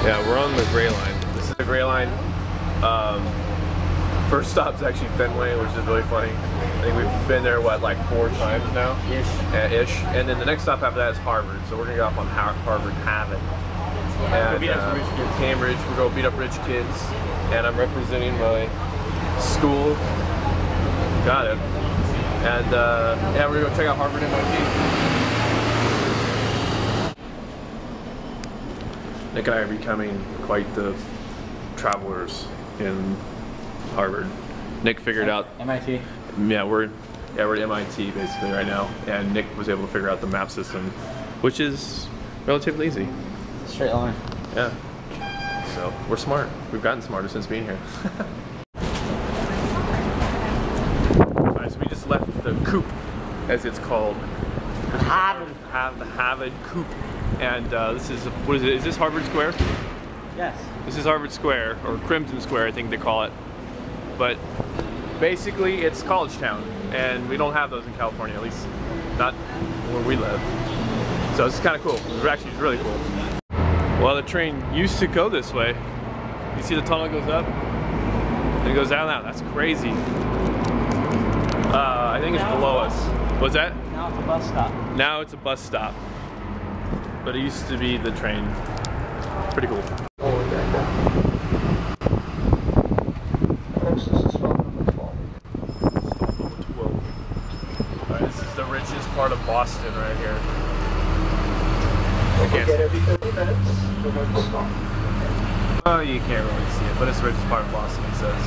Yeah, we're on the Gray Line. This is the Gray Line. First stop's actually Fenway, which is really funny. I think we've been there, what, like 4 times now? Ish. And then the next stop after that is Harvard. So we're gonna get off on Harvard Haven. And Cambridge, we're gonna beat up rich kids. And I'm representing my school. Got it. And yeah, we're gonna go check out Harvard M.I.T. Nick and I are becoming quite the travelers in Harvard. Nick figured out M.I.T. Yeah, we're at M.I.T. basically right now, and Nick was able to figure out the map system, which is relatively easy. Straight line. Yeah. So we're smart. We've gotten smarter since being here. Alright, so we just left the coop, as it's called. The Harvard. The Harvard coop. And this is, what is it? Is this Harvard Square? Yes. This is Harvard Square, or Crimson Square, I think they call it. But basically, it's college town, and we don't have those in California, at least not where we live. So this is kind of cool. It's really cool. Well, the train used to go this way. You see the tunnel goes up, and it goes down now. That's crazy. I think it's below us. What's that? Now it's a bus stop. Now it's a bus stop. But it used to be the train. Pretty cool. Alright, this is the richest part of Boston right here. Every 30 minutes, we're going to stop. Oh, you can't really see it, but it's the richest part of Boston, he says.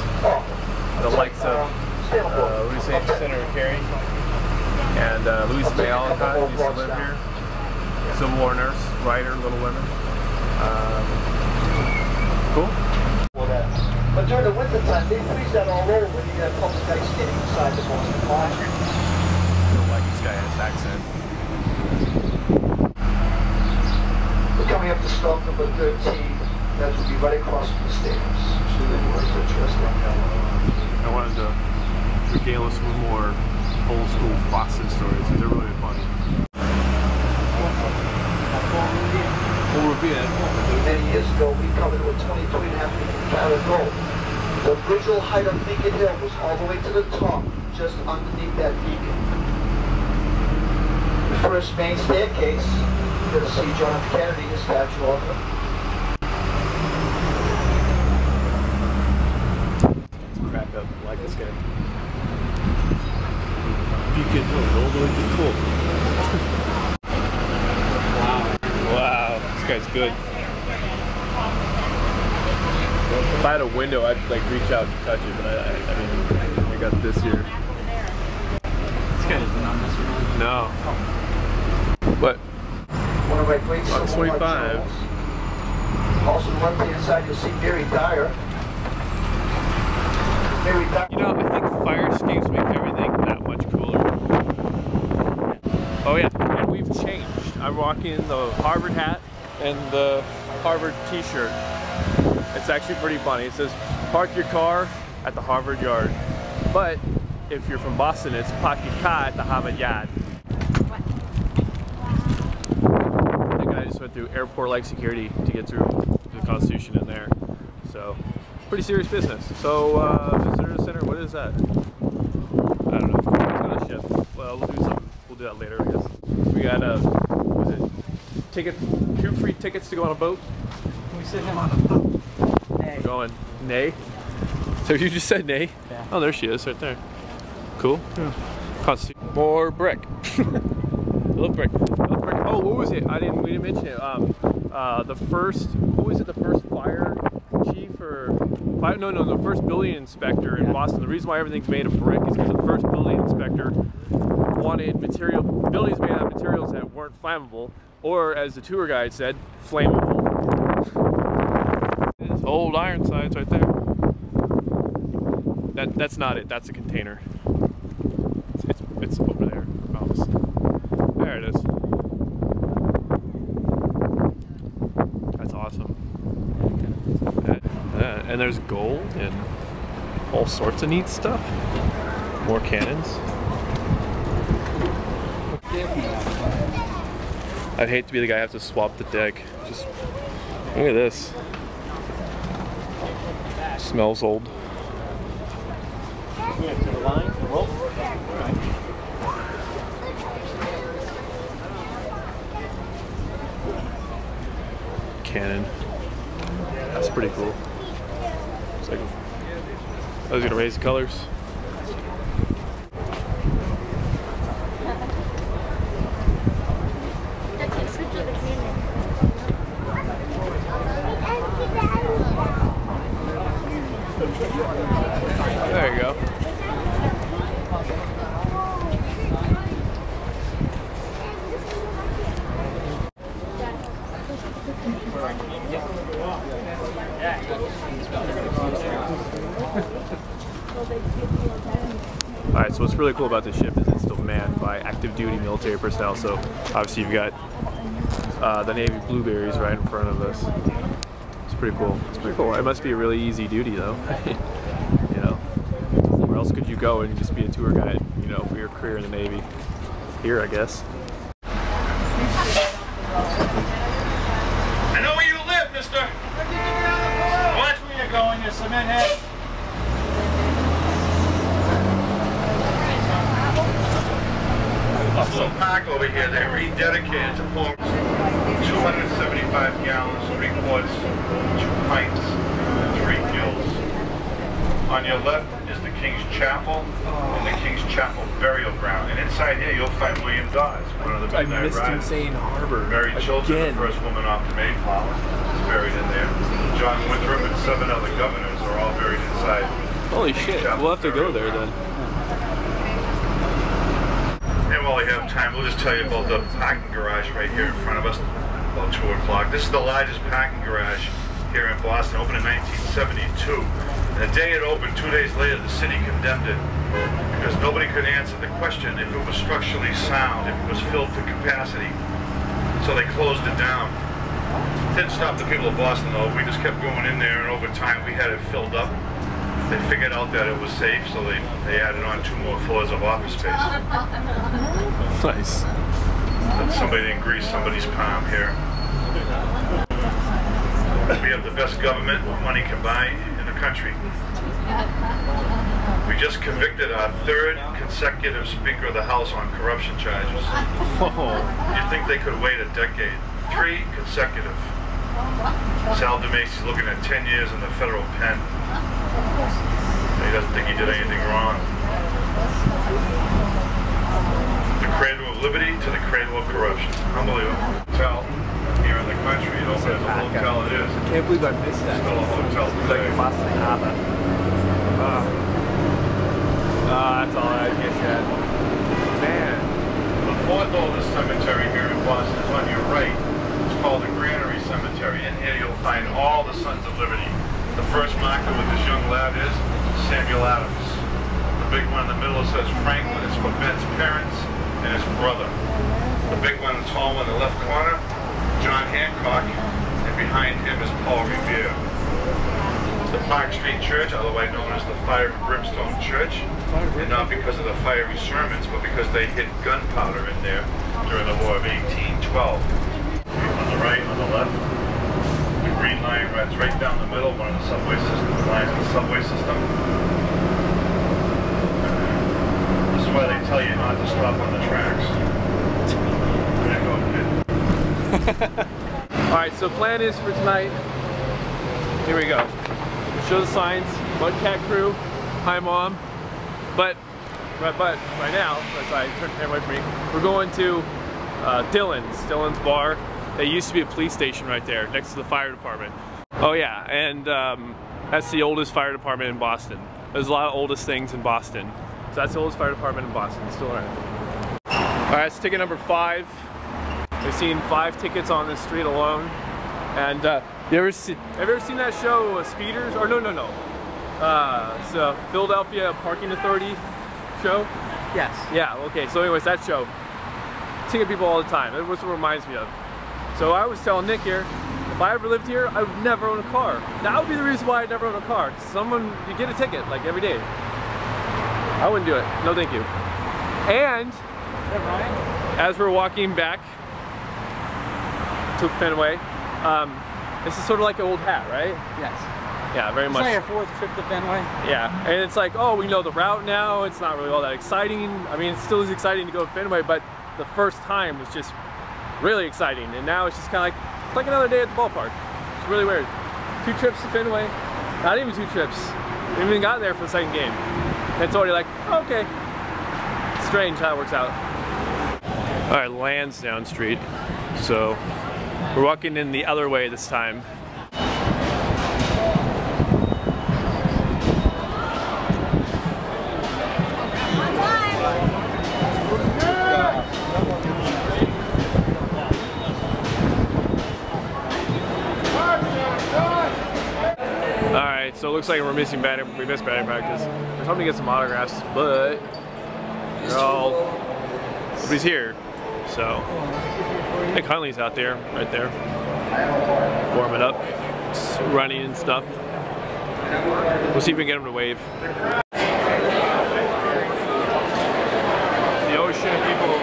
The likes of, what do you say, Senator Kerry? And Louise May Alcott used to live here. Civil War nurse, writer, Little Women. Cool. But during the winter time, they freeze that all over when you got a couple guys standing inside the Boston Park. I don't like this guy and his accent. We're coming up to stop number 13. That will be right across from the stadiums. I wanted to regale us with more old school Boston stories. They're really funny. Many years ago, we covered with 22.5 carat gold. The visual height of Beacon Hill was all the way to the top, just underneath that beacon. The first main staircase, you're going to see John F. Kennedy, his statue of him. Crack up, I like this guy. Beacon Hill, all the way to the top. Wow, this guy's good. If I had a window, I'd like reach out and touch it, but I mean, I got this here. This guy isn't on this one. No. What? One of my great Box 25. Also, on the left-hand side, you'll see Mary Dyer. Mary Dyer. You know, I think fire escapes make everything that much cooler. Oh yeah, and we've changed. I'm rocking the Harvard hat and the Harvard t-shirt. It's actually pretty funny. It says, park your car at the Harvard Yard. But if you're from Boston, it's park your car at the Harvard Yard. The guy just went through airport-like security to get through the Constitution in there. So, pretty serious business. So, visitor center, what is that? I don't know. It's on a ship. Well, we'll do something. We'll do that later, I guess. We got what is it? 2 free tickets to go on a boat. Can we sit him on a boat? We're going. Nay? So you just said nay? Yeah. Oh, there she is, right there. Cool. Yeah. Constitution. More brick. I love brick. Oh, what was it? We didn't mention it. The first, what was it? The first fire chief or the first building inspector in Boston. The reason why everything's made of brick is because the first building inspector wanted buildings made out of materials that weren't flammable, or as the tour guide said, flammable. There's old Ironsides right there. That's not it. That's a container. It's over there. There it is. That's awesome. And there's gold and all sorts of neat stuff. More cannons. I'd hate to be the guy who has to swap the deck. Just Look at this. Smells old. Yeah, to the line, the rope. Cannon. That's pretty cool. It's like I was gonna raise the colors. There you go. Alright, so what's really cool about this ship is it's still manned by active duty military personnel, so obviously you've got the Navy Blueberries right in front of us. It's pretty cool. It's pretty cool. It must be a really easy duty though. You know, where else could you go and just be a tour guide, you know, for your career in the Navy? Here, I guess. I know where you live, mister. Watch where you're going, you cement head. This little park over here, they rededicated to pour 275 gallons, 3 quarts, 2 pints, 3 gills. On your left is the King's Chapel and the King's Chapel burial ground. And inside here you'll find William Dawes, one of the midnight riders. Insane Harbor. Mary Chilton, the first woman off the Mayflower, is buried in there. John Winthrop and 7 other governors are all buried inside. Holy shit, we'll have to go there then. And while we have time, we'll just tell you about the parking garage right here in front of us, about 2 o'clock. This is the largest parking garage here in Boston, opened in 1972. And the day it opened, 2 days later, the city condemned it because nobody could answer the question if it was structurally sound, if it was filled to capacity. So they closed it down. Didn't stop the people of Boston though. We just kept going in there, and over time we had it filled up. They figured out that it was safe, so they added on 2 more floors of office space. Nice. But somebody didn't grease somebody's palm here. We have the best government money can buy in the country. We just convicted our 3rd consecutive Speaker of the House on corruption charges. You'd think they could wait a decade. 3 consecutive. Sal DeMacy's looking at 10 years in the federal pen. He doesn't think he did anything wrong. The cradle of liberty to the cradle of corruption. Unbelievable. Hotel here in the country, you know, as a hotel it is. I can't believe I missed that. Still a hotel today. Like Boston Harbor. That's all I guess yet. Man. The 4th oldest cemetery here in Boston is on your right. It's called the Granary Cemetery. In here you'll find all the Sons of Liberty. The first marker with this young lad is Samuel Adams. The big one in the middle says Franklin. It's for Ben's parents and his brother. The big one, the tall one in the left corner, John Hancock, and behind him is Paul Revere. The Park Street Church, otherwise known as the Fire and Brimstone Church, and not because of the fiery sermons, but because they hid gunpowder in there during the War of 1812. On the right, on the left, the Green Line runs right down the middle, one of the subway systems, lines of the subway system. This is why they tell you not to stop on the tracks. There you go, kid. Alright, so plan is for tonight. Here we go. Show the signs, Mudcat Crew, hi Mom. But right now, as I turn the camera away from me, we're going to Dylan's Bar. There used to be a police station right there next to the fire department. Oh yeah, and that's the oldest fire department in Boston. There's a lot of oldest things in Boston. So that's the oldest fire department in Boston, it's still around. Alright, it's ticket number 5. We've seen 5 tickets on this street alone. And have you ever seen that show, Speeders? Or no. It's a Philadelphia Parking Authority show? Yes. Yeah, okay, so anyways, that show. Ticket people all the time. That's what it reminds me of. So I was telling Nick here, if I ever lived here, I would never own a car. That would be the reason why I'd never own a car. You get a ticket, like every day. I wouldn't do it. No thank you. And as we're walking back to Fenway, This is sort of like an old hat, right? Yes. Yeah, very much. It's like your 4th trip to Fenway. Yeah, and it's like, oh, we know the route now. It's not really all that exciting. I mean, it still is exciting to go to Fenway, but the first time was just really exciting. And now it's just kind of like another day at the ballpark. It's really weird. 2 trips to Fenway, not even 2 trips. We haven't even gotten there for the second game. And it's already like, okay. Strange how it works out. All right, Lansdowne Street. So we're walking in the other way this time. Alright, so it looks like we missed batting practice. We're hoping to get some autographs, but nobody's here. So Nick Huntley's out there, right there, warming up, running and stuff. We'll see if we can get him to wave. The ocean of people.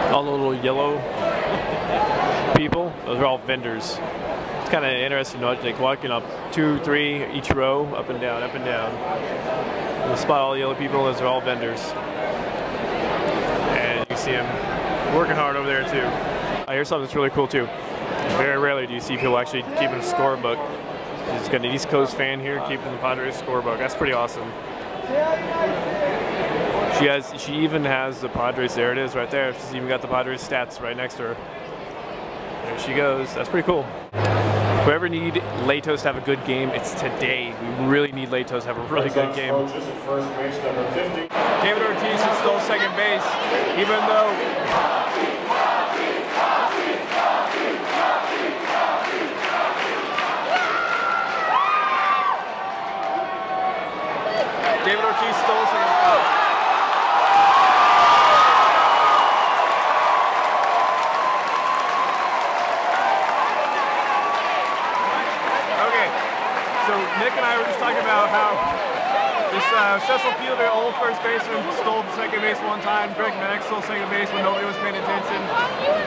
All the little yellow people, those are all vendors. It's kind of interesting, like walking up 2, 3 each row, up and down, up and down. You'll spot all the yellow people, those are all vendors. And you can see them working hard over there too. I hear something that's really cool too. Very rarely do you see people actually keeping a scorebook. He's got an East Coast fan here keeping the Padres scorebook. That's pretty awesome. She even has the Padres, there it is right there. She's even got the Padres stats right next to her. There she goes. That's pretty cool. If we ever need Latos to have a good game, it's today. We really need Latos to have a really good game. David Ortiz is still second base, even though David Ortiz stole second. Nick and I were just talking about how this Cecil Fielder, old first baseman, stole the second base one time. Greg Mack stole second base when nobody was paying attention.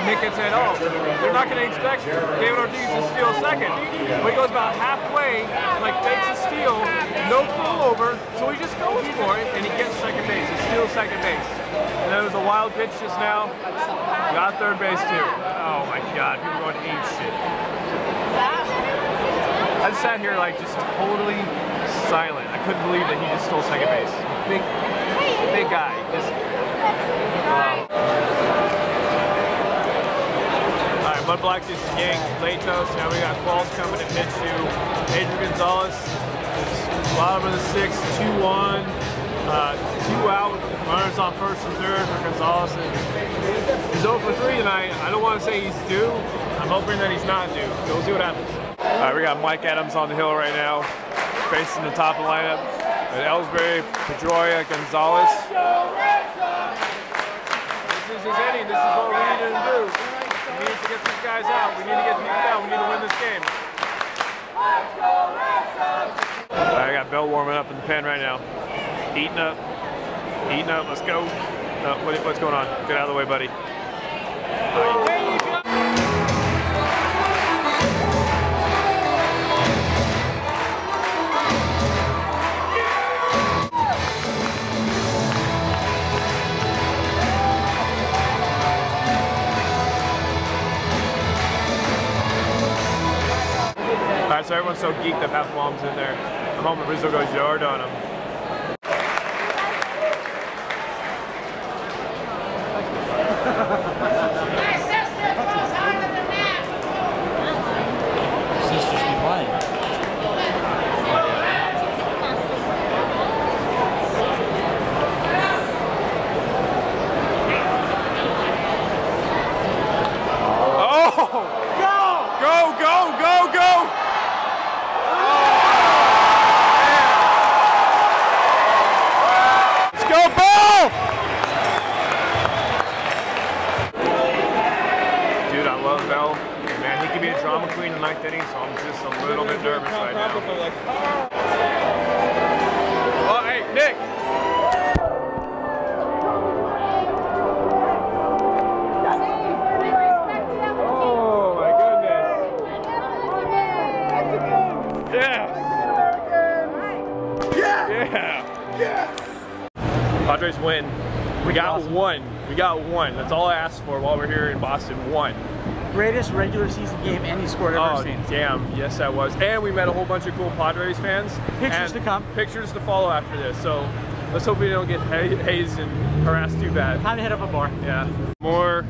Nick had said, oh, they're not going to expect David Ortiz to steal second. But he goes about halfway, like takes a steal, no pull over, so he just goes for it, and he gets second base. He steals second base. And there was a wild pitch just now. Got third base too. Oh my God, people going ape shit. I just sat here like just totally silent. I couldn't believe that he just stole second base. Big guy. Just, all right, Mud Black just yanked Latos. Now we got Qualls coming to pitch to Adrian Gonzalez. Bottom of the 6th, 2-1, 2 out. Runners on first and third for Gonzalez. He's 0 for 3 tonight. I don't want to say he's due. I'm hoping that he's not due. So we'll see what happens. All right, we got Mike Adams on the hill right now, facing the top of the lineup. And Ellsbury, Pedroia, Gonzalez. This is his inning. This is what we need to do. We need to get these guys out. We need to get these out. We need to win this game. All right, I got Bell warming up in the pen right now. Heating up. Heating up. Let's go. No, what's going on? Get out of the way, buddy. Alright, so everyone's so geeked that Papelbon's in there. I'm hoping Rizzo goes yard on him. ninth inning, so I'm just a little bit nervous right now. Oh, hey, Nick! Oh my goodness! Yeah! Yeah! Padres win. We got one. We got one. That's all I asked for while we're here in Boston. One. Greatest regular season game any sport I've ever seen. Damn. Yes, that was. And we met a whole bunch of cool Padres fans. Pictures to come. Pictures to follow after this. So let's hope we don't get hazed and harassed too bad. Time to hit up a bar. Yeah. More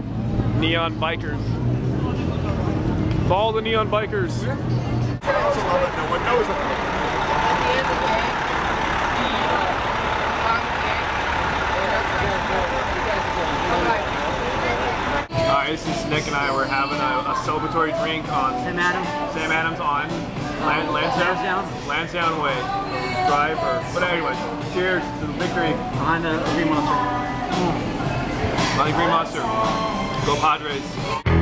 neon bikers. Follow the neon bikers. This is Nick and I were having a celebratory drink on Sam Adams on Lansdowne Way. Drive or but anyway, cheers to the victory. Behind the Green Monster. Behind the Green Monster. Go Padres.